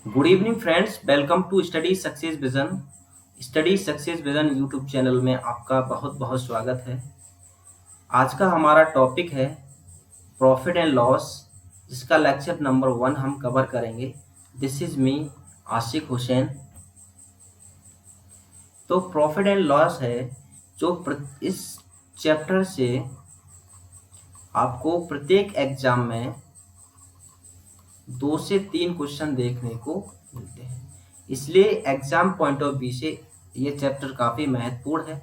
Good evening friends, welcome to study success vision. Study success vision YouTube channel में आपका बहुत बहुत स्वागत है। आज का हमारा टॉपिक है प्रॉफिट एंड लॉस, जिसका लेक्चर नंबर 1 हम कवर करेंगे। दिस इज मी आशिक हुसैन। तो प्रॉफिट एंड लॉस है जो इस चैप्टर से आपको प्रत्येक एग्जाम में 2 से 3 क्वेश्चन देखने को मिलते हैं। इसलिए एग्जाम पॉइंट ऑफ व्यू से ये चैप्टर काफ़ी महत्वपूर्ण है।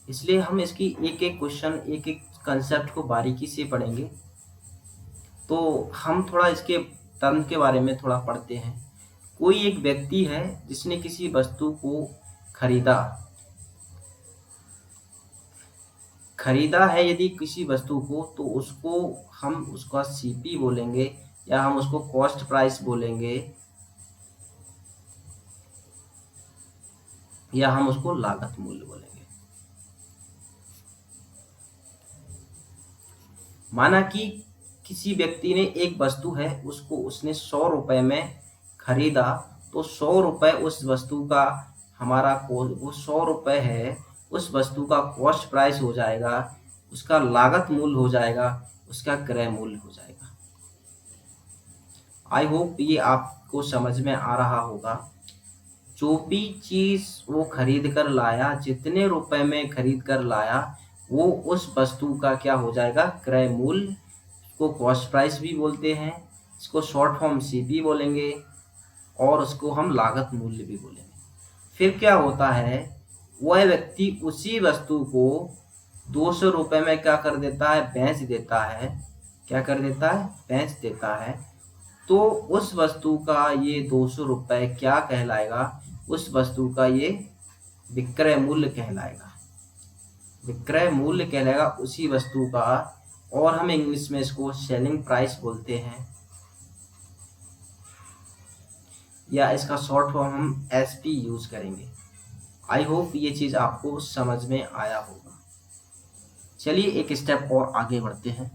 इसलिए हम इसकी एक एक क्वेश्चन, एक एक कंसेप्ट को बारीकी से पढ़ेंगे। तो हम थोड़ा इसके टर्म के बारे में थोड़ा पढ़ते हैं। कोई एक व्यक्ति है जिसने किसी वस्तु को खरीदा खरीदा है यदि किसी वस्तु को, तो उसको हम उसका सीपी बोलेंगे या हम उसको कॉस्ट प्राइस बोलेंगे या हम उसको लागत मूल्य बोलेंगे। माना कि किसी व्यक्ति ने एक वस्तु है, उसको उसने 100 रुपए में खरीदा, तो 100 रुपए उस वस्तु का हमारा वो 100 रुपए है उस वस्तु का कॉस्ट प्राइस हो जाएगा, उसका लागत मूल्य हो जाएगा, उसका क्रय मूल्य हो जाएगा। आई होप ये आपको समझ में आ रहा होगा। जो भी चीज वो खरीद कर लाया, जितने रुपए में खरीद कर लाया, वो उस वस्तु का क्या हो जाएगा, क्रय मूल्य। इसको कॉस्ट प्राइस भी बोलते हैं, इसको शॉर्ट फॉर्म सीपी बोलेंगे और उसको हम लागत मूल्य भी बोलेंगे। फिर क्या होता है, वह व्यक्ति उसी वस्तु को 200 रुपए में क्या कर देता है, बेच देता है। क्या कर देता है, बेच देता है। तो उस वस्तु का ये 200 रुपए क्या कहलाएगा, उस वस्तु का ये विक्रय मूल्य कहलाएगा। विक्रय मूल्य कहलाएगा उसी वस्तु का, और हम इंग्लिश में इसको सेलिंग प्राइस बोलते हैं, या इसका शॉर्ट फॉर्म हम एसपी यूज करेंगे। आई होप ये चीज आपको समझ में आया होगा। चलिए एक स्टेप और आगे बढ़ते हैं।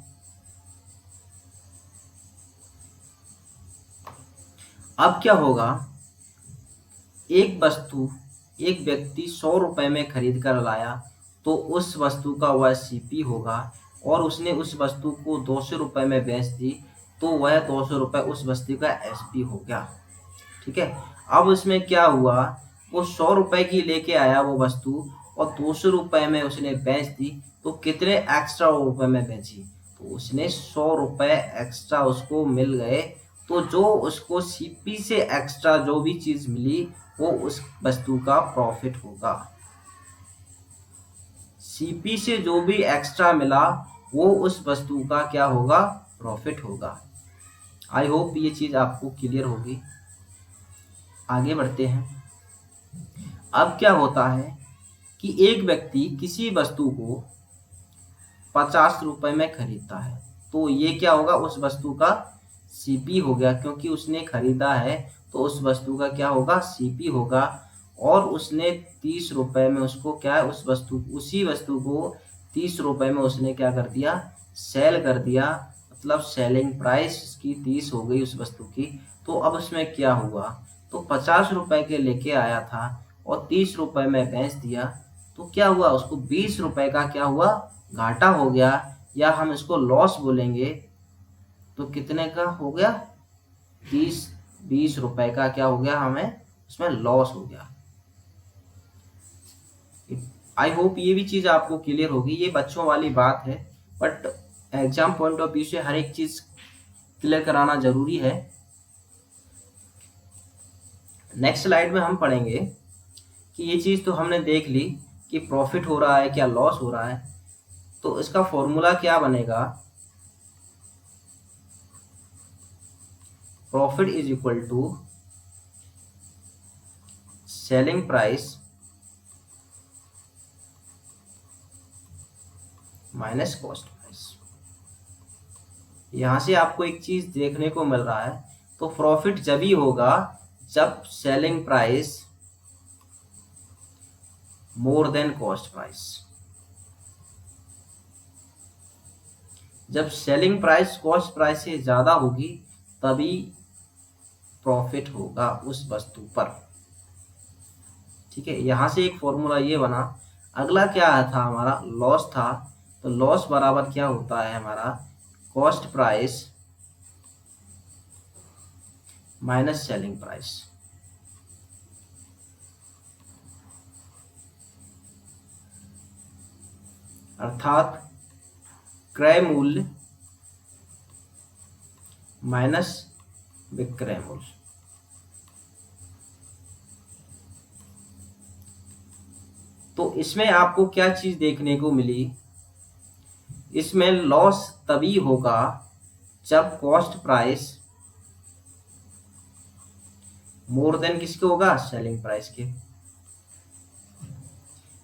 अब क्या होगा, एक वस्तु एक व्यक्ति 100 रुपए में खरीद कर लाया, तो उस वस्तु का वह सीपी होगा, और उसने उस वस्तु को 200 रुपए में बेच दी, तो वह 200 रुपए उस वस्तु का एसपी हो गया। ठीक है। अब उसमें क्या हुआ, वो 100 रुपए की लेके आया वो वस्तु, और 200 रुपए में उसने बेच दी, तो कितने एक्स्ट्रा रुपए में बेची, तो उसने 100 रुपए एक्स्ट्रा उसको मिल गए। तो जो उसको सीपी से एक्स्ट्रा जो भी चीज मिली, वो उस वस्तु का प्रॉफिट होगा। सीपी से जो भी एक्स्ट्रा मिला, वो उस वस्तु का क्या होगा, प्रॉफिट होगा। आई होप ये चीज आपको क्लियर होगी। आगे बढ़ते हैं। अब क्या होता है कि एक व्यक्ति किसी वस्तु को 50 रुपए में खरीदता है, तो ये क्या होगा, उस वस्तु का सीपी हो गया, क्योंकि उसने खरीदा है तो उस वस्तु का क्या होगा, सीपी होगा। और उसने 30 रुपए में उसको क्या है, उसी वस्तु को 30 रुपए में उसने क्या कर दिया, सेल कर दिया। मतलब सेलिंग प्राइस की 30 हो गई उस वस्तु की। तो अब उसमें क्या हुआ, तो 50 रुपए के लेके आया था और 30 रुपए में बेच दिया, तो क्या हुआ, उसको 20 रुपए का क्या हुआ, घाटा हो गया, या हम इसको लॉस बोलेंगे। तो कितने का हो गया, 20 रुपए का क्या हो गया, हमें उसमें लॉस हो गया। आई होप ये भी चीज आपको क्लियर होगी। ये बच्चों वाली बात है, but exam point of view से हर एक चीज क्लियर कराना जरूरी है। नेक्स्ट स्लाइड में हम पढ़ेंगे कि ये चीज तो हमने देख ली कि प्रॉफिट हो रहा है क्या लॉस हो रहा है। तो इसका फॉर्मूला क्या बनेगा, profit is equal to selling price minus cost price. यहां से आपको एक चीज देखने को मिल रहा है, तो प्रॉफिट जब ही होगा जब selling price more than cost price. जब सेलिंग प्राइस कॉस्ट प्राइस से ज्यादा होगी, तभी प्रॉफिट होगा उस वस्तु पर। ठीक है, यहां से एक फॉर्मूला ये बना। अगला क्या था हमारा, लॉस था। तो लॉस बराबर क्या होता है हमारा, cost price minus selling price. अर्थात क्रय मूल्य माइनस विक्रय मूल्य। तो इसमें आपको क्या चीज देखने को मिली, इसमें लॉस तभी होगा जब कॉस्ट प्राइस मोर देन किसके होगा, सेलिंग प्राइस के।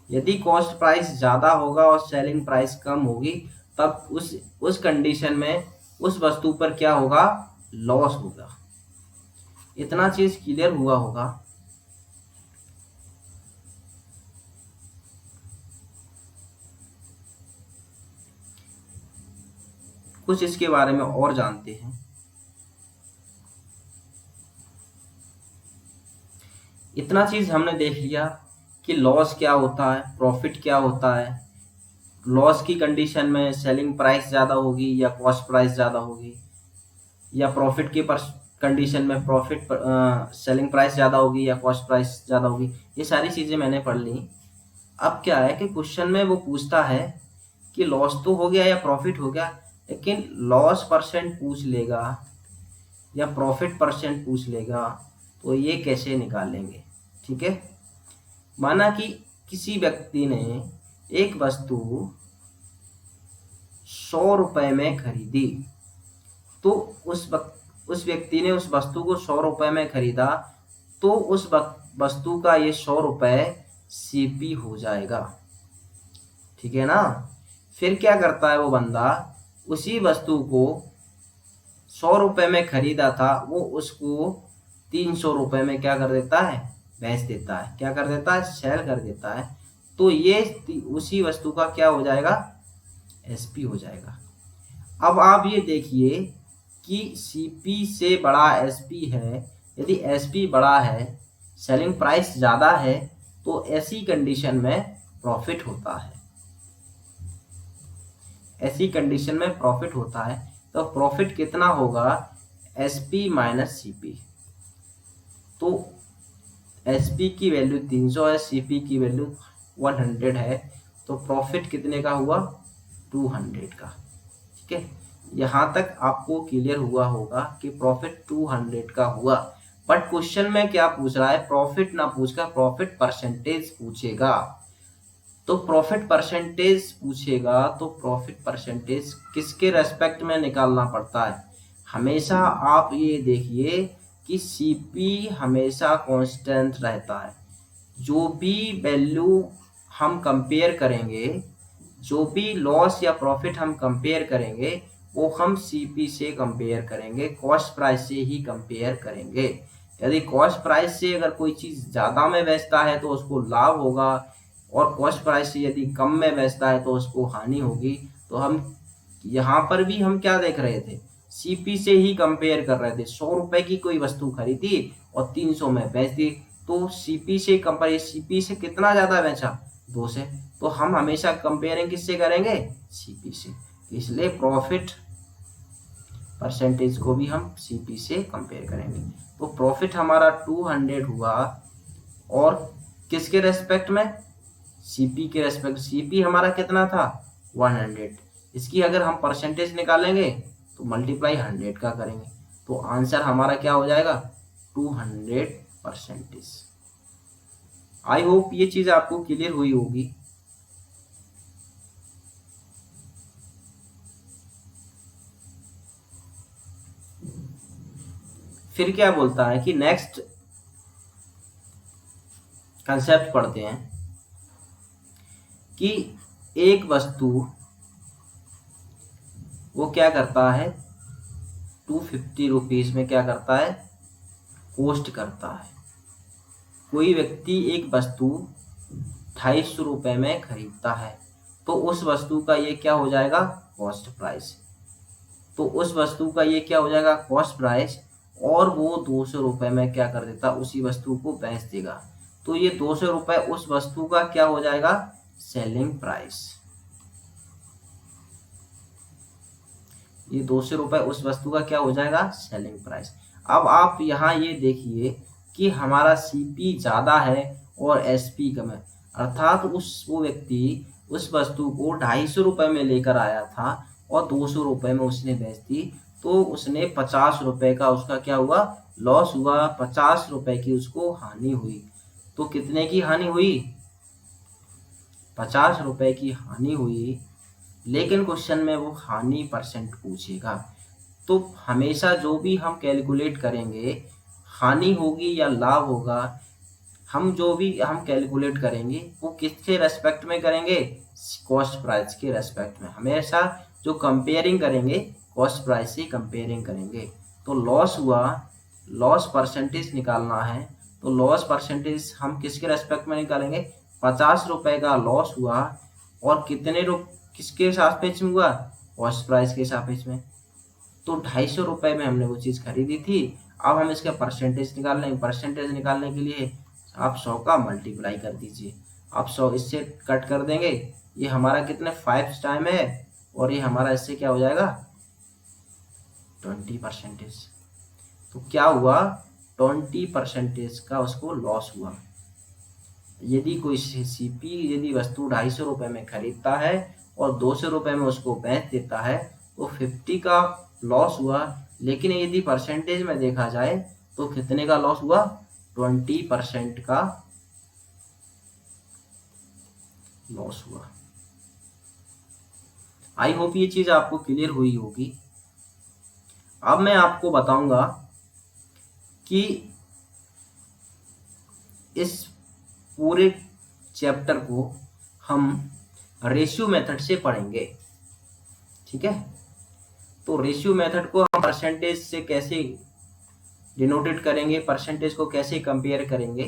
यदि कॉस्ट प्राइस ज्यादा होगा और सेलिंग प्राइस कम होगी, तब उस कंडीशन में उस वस्तु पर क्या होगा, लॉस होगा। इतना चीज क्लियर हुआ होगा। कुछ इसके बारे में और जानते हैं। इतना चीज हमने देख लिया कि लॉस क्या होता है, प्रॉफिट क्या होता है। लॉस की कंडीशन में सेलिंग प्राइस ज़्यादा होगी या कॉस्ट प्राइस ज़्यादा होगी, या प्रॉफिट की कंडीशन में प्रॉफिट सेलिंग प्राइस ज़्यादा होगी या कॉस्ट प्राइस ज़्यादा होगी। ये सारी चीज़ें मैंने पढ़ ली। अब क्या है कि क्वेश्चन में वो पूछता है कि लॉस तो हो गया या प्रॉफिट हो गया, लेकिन लॉस परसेंट पूछ लेगा या प्रॉफिट परसेंट पूछ लेगा, तो ये कैसे निकालेंगे। ठीक है, माना कि किसी व्यक्ति ने एक वस्तु 100 रुपए में खरीदी, तो उस व्यक्ति ने उस वस्तु को 100 रुपए में खरीदा, तो उस वस्तु का ये 100 रुपए सीपी हो जाएगा। ठीक है ना। फिर क्या करता है वो बंदा, उसी वस्तु को 100 रुपए में खरीदा था, वो उसको 300 रुपए में क्या कर देता है, बेच देता है। क्या कर देता है, सेल कर देता है। तो ये उसी वस्तु का क्या हो जाएगा, एसपी हो जाएगा। अब आप ये देखिए कि सीपी से बड़ा एसपी है। यदि एसपी बड़ा है, सेलिंग प्राइस ज्यादा है, तो ऐसी कंडीशन में प्रॉफिट होता है। ऐसी कंडीशन में प्रॉफिट होता है। तो प्रॉफिट कितना होगा, एसपी माइनस सीपी। तो एसपी की वैल्यू 300 है, सीपी की वैल्यू 100 है, तो प्रॉफिट कितने का हुआ, 200 का। ठीक है, यहाँ तक आपको क्लियर हुआ होगा कि प्रॉफिट 200 का हुआ। बट क्वेश्चन में क्या पूछ रहा है, प्रॉफिट ना पूछकर प्रॉफिट परसेंटेज पूछेगा। तो प्रॉफिट परसेंटेज पूछेगा, तो प्रॉफिट परसेंटेज किसके रेस्पेक्ट में निकालना पड़ता है। हमेशा आप ये देखिए कि सीपी हमेशा कांस्टेंट रहता है। जो भी वैल्यू हम कंपेयर करेंगे, जो भी लॉस या प्रॉफिट हम कंपेयर करेंगे, वो हम सीपी से कंपेयर करेंगे, कॉस्ट प्राइस से ही कंपेयर करेंगे। यदि कॉस्ट प्राइस से अगर कोई चीज़ ज़्यादा में बेचता है तो उसको लाभ होगा, और कॉस्ट प्राइस से यदि कम में बेचता है तो उसको हानि होगी। तो हम यहाँ पर भी हम क्या देख रहे थे, सीपी से ही कंपेयर कर रहे थे। 100 रुपए की कोई वस्तु खरीदी और 300 में बेच दी, तो सीपी से कंपेयर, सीपी से कितना ज्यादा बेचा, 2 से। तो हम हमेशा कंपेयरिंग किससे करेंगे, सीपी से। इसलिए प्रॉफिट परसेंटेज को भी हम सीपी से कंपेयर करेंगे। तो प्रॉफिट हमारा 200 हुआ, और किसके रेस्पेक्ट में, सीपी के रेस्पेक्ट। सीपी हमारा कितना था, 100। इसकी अगर हम परसेंटेज निकालेंगे तो मल्टीप्लाई 100 का करेंगे, तो आंसर हमारा क्या हो जाएगा, 200%। आई होप ये चीज आपको क्लियर हुई होगी। फिर क्या बोलता है कि नेक्स्ट कंसेप्ट पढ़ते हैं कि एक वस्तु वो क्या करता है, 250 रुपीज में क्या करता है, कॉस्ट करता है। कोई व्यक्ति एक वस्तु 250 रुपए में खरीदता है, तो उस वस्तु का ये क्या हो जाएगा, कॉस्ट प्राइस। तो उस वस्तु का ये क्या हो जाएगा, कॉस्ट प्राइस। और वो 200 रुपये में क्या कर देता, उसी वस्तु को बेच देगा। तो ये 200 रुपये उस वस्तु का क्या हो जाएगा, सेलिंग प्राइस। ये 200 रुपये उस वस्तु का क्या हो जाएगा, सेलिंग प्राइस। अब आप यहाँ ये देखिए कि हमारा सीपी ज़्यादा है और एसपी कम है, अर्थात वो व्यक्ति उस वस्तु को 250 रुपये में लेकर आया था और 200 रुपये में उसने बेच दी, तो उसने 50 रुपये का उसका क्या हुआ, लॉस हुआ, 50 रुपये की उसको हानि हुई। तो कितने की हानि हुई, 50 रुपये की हानि हुई। लेकिन क्वेश्चन में वो हानि परसेंट पूछेगा, तो हमेशा जो भी हम कैलकुलेट करेंगे, हानि होगी या लाभ होगा, हम जो भी हम कैलकुलेट करेंगे वो किसके रेस्पेक्ट में करेंगे, कॉस्ट प्राइस के रेस्पेक्ट में। हमेशा जो कंपेयरिंग करेंगे कॉस्ट प्राइस से कंपेयरिंग करेंगे। तो लॉस हुआ, लॉस परसेंटेज निकालना है, तो लॉस परसेंटेज हम किसके रेस्पेक्ट में निकालेंगे, 50 रुपये का लॉस हुआ और किसके सापेक्ष में हुआ, कॉस्ट प्राइस के सापेक्ष में। तो 250 रुपये में हमने वो चीज़ खरीदी थी। अब हम इसका परसेंटेज निकाल लेंगे। परसेंटेज निकालने के लिए आप 100 का मल्टीप्लाई कर दीजिए। आप 100 इससे कट कर देंगे, ये हमारा कितने 5 टाइम है, और ये हमारा इससे क्या हो जाएगा 20%। तो क्या हुआ, 20% का उसको लॉस हुआ। यदि कोई सीपी यदि वस्तु 250 रुपये में खरीदता है और 200 रुपये में उसको बेच देता है तो 50 का लॉस हुआ। लेकिन यदि परसेंटेज में देखा जाए तो कितने का लॉस हुआ, 20% का लॉस हुआ। आई होप ये चीज आपको क्लियर हुई होगी। अब मैं आपको बताऊंगा कि इस पूरे चैप्टर को हम रेशियो मेथड से पढ़ेंगे, ठीक है। तो रेशियो मेथड को हम परसेंटेज से कैसे डिनोटेड करेंगे, परसेंटेज को कैसे कंपेयर करेंगे,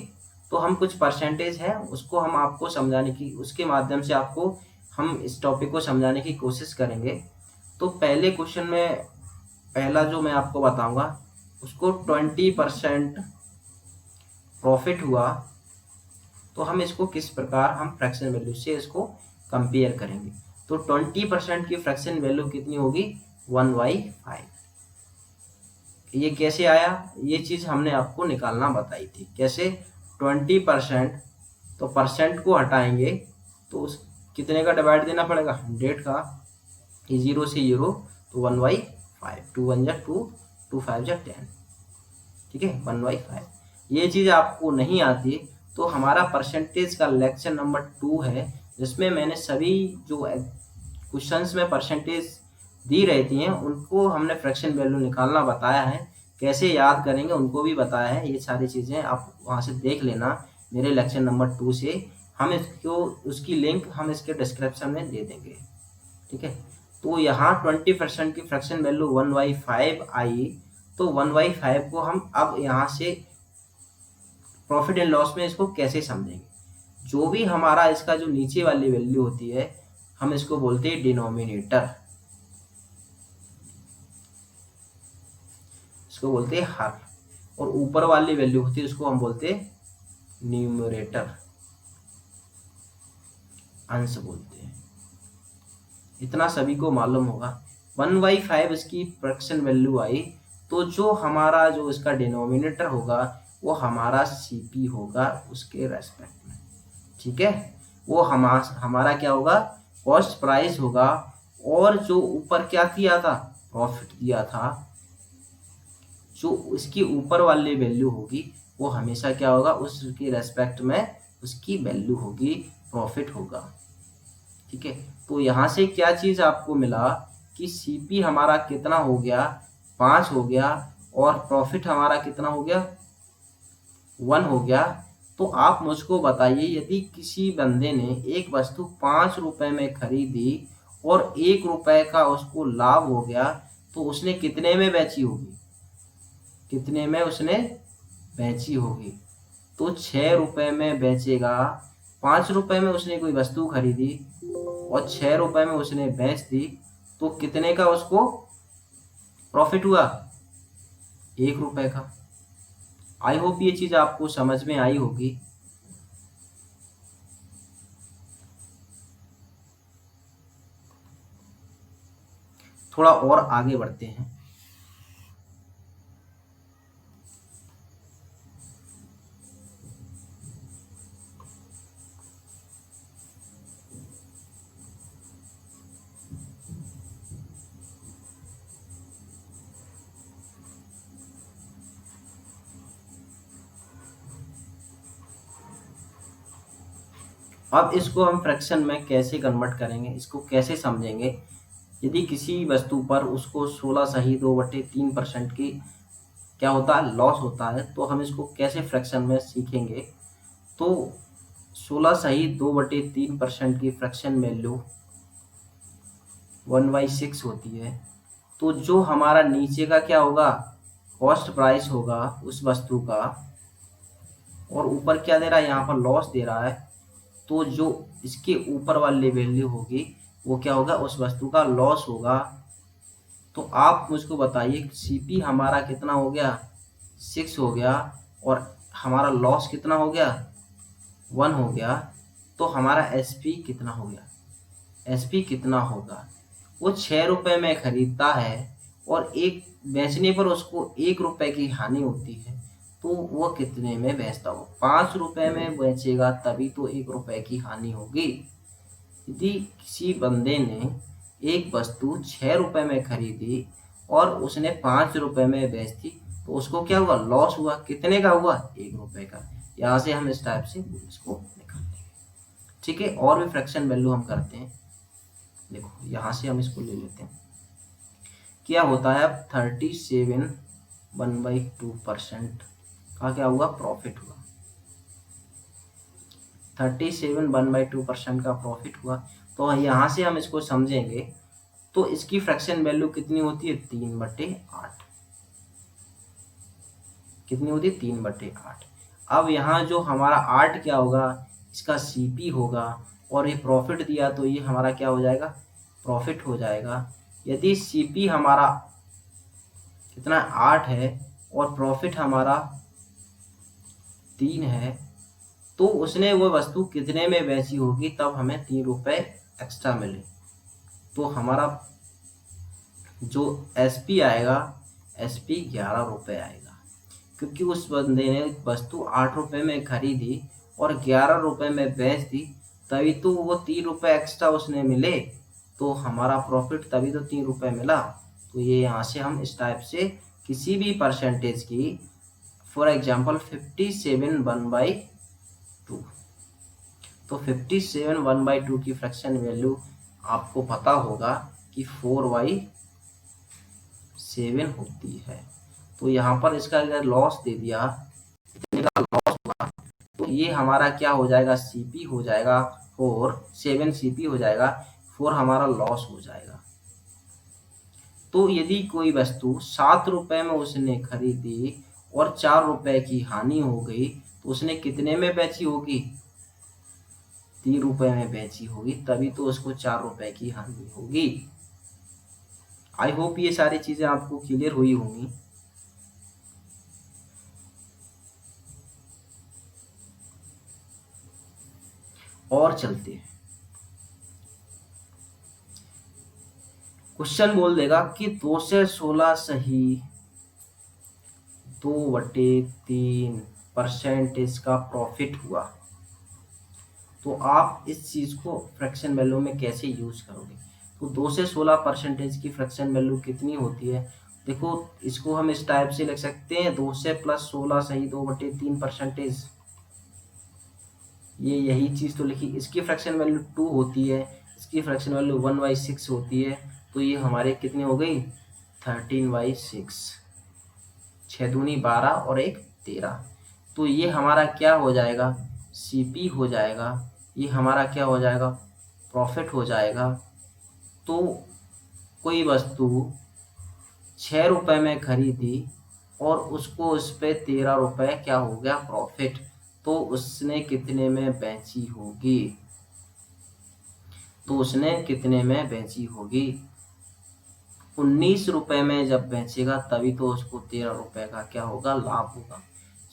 तो हम कुछ परसेंटेज है उसको हम आपको समझाने की, उसके माध्यम से आपको हम इस टॉपिक को समझाने की कोशिश करेंगे। तो पहले क्वेश्चन में पहला जो मैं आपको बताऊंगा उसको 20% प्रॉफिट हुआ, तो हम इसको किस प्रकार हम फ्रैक्शन वैल्यू से इसको कंपेयर करेंगे। तो 20% की फ्रैक्शन वैल्यू कितनी होगी, 1/5। ये कैसे आया, ये चीज हमने आपको निकालना बताई थी। कैसे, 20%, तो परसेंट को हटाएंगे तो उस कितने का डिवाइड देना पड़ेगा, 100 का। ये 0 से 0 तो 1/5, 2 1 जा 2, 2 5 जा 10, ठीक है, 1/5। ये चीज आपको नहीं आती तो हमारा परसेंटेज का लेक्चर नंबर 2 है, जिसमें मैंने सभी जो क्वेश्चंस में परसेंटेज दी रहती हैं उनको हमने फ्रैक्शन वैल्यू निकालना बताया है, कैसे याद करेंगे उनको भी बताया है। ये सारी चीज़ें आप वहाँ से देख लेना मेरे लेक्चर नंबर 2 से। हम इसको उसकी लिंक हम इसके डिस्क्रिप्शन में दे देंगे, ठीक है। तो यहाँ 20% की फ्रैक्शन वैल्यू 1/5 आई, तो 1/5 को हम अब यहाँ से प्रॉफिट एंड लॉस में इसको कैसे समझेंगे। जो भी हमारा इसका जो नीचे वाली वैल्यू होती है हम इसको बोलते हैं डिनोमिनेटर, इसको बोलते हैं हर, और ऊपर वाली वैल्यू होती है उसको हम बोलते हैं न्यूमरेटर, अंश बोलते हैं। इतना सभी को मालूम होगा। 1/5 इसकी फ्रैक्शन वैल्यू आई, तो जो हमारा जो इसका डिनोमिनेटर होगा वो हमारा सीपी होगा उसके रेस्पेक्ट में, ठीक है। वो हमारा क्या होगा, कॉस्ट प्राइस होगा, और जो ऊपर क्या किया था, प्रॉफिट दिया था, जो उसकी ऊपर वाली वैल्यू होगी वो हमेशा क्या होगा, उसकी रेस्पेक्ट में उसकी वैल्यू होगी, प्रॉफिट होगा, ठीक है। तो यहाँ से क्या चीज़ आपको मिला कि सीपी हमारा कितना हो गया, 5 हो गया, और प्रॉफिट हमारा कितना हो गया, 1 हो गया। तो आप मुझको बताइए, यदि किसी बंदे ने एक वस्तु 5 रुपए में खरीदी और 1 रुपए का उसको लाभ हो गया, तो उसने कितने में बेची होगी, कितने में उसने बेची होगी, तो 6 रुपए में बेचेगा। 5 रुपए में उसने कोई वस्तु खरीदी और 6 रुपए में उसने बेच दी, तो कितने का उसको प्रॉफिट हुआ, 1 रुपए का। आई होप ये चीज आपको समझ में आई होगी। थोड़ा और आगे बढ़ते हैं। अब इसको हम फ्रैक्शन में कैसे कन्वर्ट करेंगे, इसको कैसे समझेंगे। यदि किसी वस्तु पर उसको 16 सही 2/3% की क्या होता है, लॉस होता है, तो हम इसको कैसे फ्रैक्शन में सीखेंगे। तो 16 सही 2/3% की फ्रैक्शन वैल्यू 1/6 होती है। तो जो हमारा नीचे का क्या होगा, कॉस्ट प्राइस होगा उस वस्तु का, और ऊपर क्या दे रहा है, यहाँ पर लॉस दे रहा है। तो जो इसके ऊपर वाली वैल्यू होगी वो क्या होगा, उस वस्तु का लॉस होगा। तो आप मुझको बताइए सीपी हमारा कितना हो गया, 6 हो गया, और हमारा लॉस कितना हो गया, 1 हो गया। तो हमारा एसपी कितना हो गया, एसपी कितना होगा। वो 6 रुपए में खरीदता है और एक बेचने पर उसको 1 रुपए की हानि होती है, तो वो कितने में बेचता हो, 5 रुपए में बेचेगा, तभी तो 1 रुपए की हानि होगी। यदि किसी बंदे ने एक वस्तु 6 रुपए में खरीदी और उसने 5 रुपए में बेच दी, तो उसको क्या हुआ, लॉस हुआ। कितने का हुआ, 1 रुपए का। यहाँ से हम इस टाइप से इसको निकाल लेंगे। ठीक है, और भी फ्रैक्शन वैल्यू हम करते हैं। देखो यहाँ से हम इसको ले लेते हैं। क्या होता है, अब 37 1/2% का क्या हुआ, प्रॉफिट हुआ। 37 1/2% का प्रॉफिट हुआ। तो यहाँ से हम इसको समझेंगे, तो इसकी फ्रैक्शन वैल्यू कितनी होती है, 3/8। कितनी होती है, 3/8। अब यहाँ जो हमारा 8 क्या होगा, इसका सीपी होगा, और ये प्रॉफिट दिया तो ये हमारा क्या हो जाएगा, प्रॉफिट हो जाएगा। यदि सीपी हमारा कितना 8 है और प्रॉफिट हमारा 3 है, तो उसने वो वस्तु कितने में बेची होगी, तब हमें 3 रुपए एक्स्ट्रा मिले। तो हमारा जो एसपी आएगा, एसपी 11 रुपए आएगा, क्योंकि उस बंदे ने वस्तु 8 रुपए में खरीदी और 11 रुपए में बेच दी, तभी तो वो 3 रुपए एक्स्ट्रा उसने मिले, तो हमारा प्रॉफिट तभी तो 3 रुपए मिला। तो ये यहाँ से हम इस टाइप से किसी भी परसेंटेज की, फॉर एग्जाम्पल 57 1/2, तो 57 1/2 की फ्रैक्शन वैल्यू आपको पता होगा कि 4/7 होती है। तो यहाँ पर इसका अगर लॉस दे दिया, इतने का लॉस हुआ, तो ये हमारा क्या हो जाएगा, सीपी हो जाएगा 4, 7 सीपी हो जाएगा, 4 हमारा लॉस हो जाएगा। तो यदि कोई वस्तु 7 रुपए में उसने खरीदी और 4 रुपए की हानि हो गई, तो उसने कितने में बेची होगी, 3 रुपए में बेची होगी, तभी तो उसको 4 रुपए की हानि होगी। आई होप ये सारी चीजें आपको क्लियर हुई होंगी। और चलते हैं, क्वेश्चन बोल देगा कि 2 से 16 सही 2/3% इसका प्रॉफिट हुआ। तो आप इस चीज को फ्रैक्शन वैल्यू में कैसे यूज करोगे। तो 2 से 16% की फ्रैक्शन वैल्यू कितनी होती है, देखो इसको हम इस टाइप से लिख सकते हैं, 2 से प्लस 16 सही 2/3%। ये यही चीज तो लिखी। इसकी फ्रैक्शन वैल्यू 2 होती है, इसकी फ्रैक्शन वैल्यू 1/6 होती है, तो ये हमारे कितनी हो गई, 13/6, 6 दूनी 12 और 1 13। तो ये हमारा क्या हो जाएगा, सीपी हो जाएगा, ये हमारा क्या हो जाएगा, प्रॉफिट हो जाएगा। तो कोई वस्तु 6 रुपए में खरीदी और उसको उस पर 13 रुपए क्या हो गया, प्रॉफिट, तो उसने कितने में बेची होगी, तो उसने कितने में बेची होगी। 19 रुपए में जब बेचेगा तभी तो उसको 13 रुपए का क्या होगा, लाभ होगा।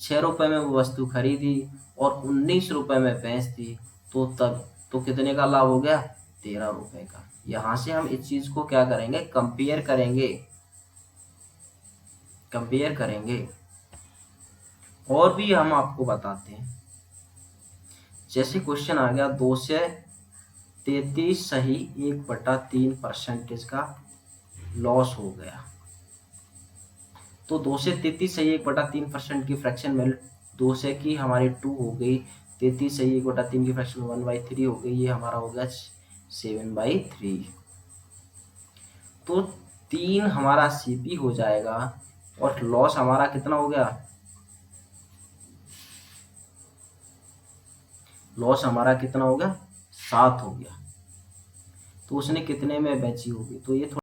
6 रुपए में वो वस्तु खरीदी और 19 रुपए में बेच दी तो तब तो कितने का लाभ हो गया, 13 रुपए का। यहाँ से हम इस चीज को क्या करेंगे, कंपेयर करेंगे। और भी हम आपको बताते हैं, जैसे क्वेश्चन आ गया 233 सही 1/3% का लॉस हो गया। तो 233 सही 1/3% की फ्रैक्शन वैल्यू 2 से की हमारी 2 हो गई, 33 सही 1/3 की फ्रैक्शन 1/3 हो गई, ये हमारा हो गया 7/3। तो 3 हमारा सीपी हो जाएगा और लॉस हमारा कितना हो गया, लॉस हमारा कितना हो गया, 7 हो गया। तो उसने कितने में बेची होगी, तो ये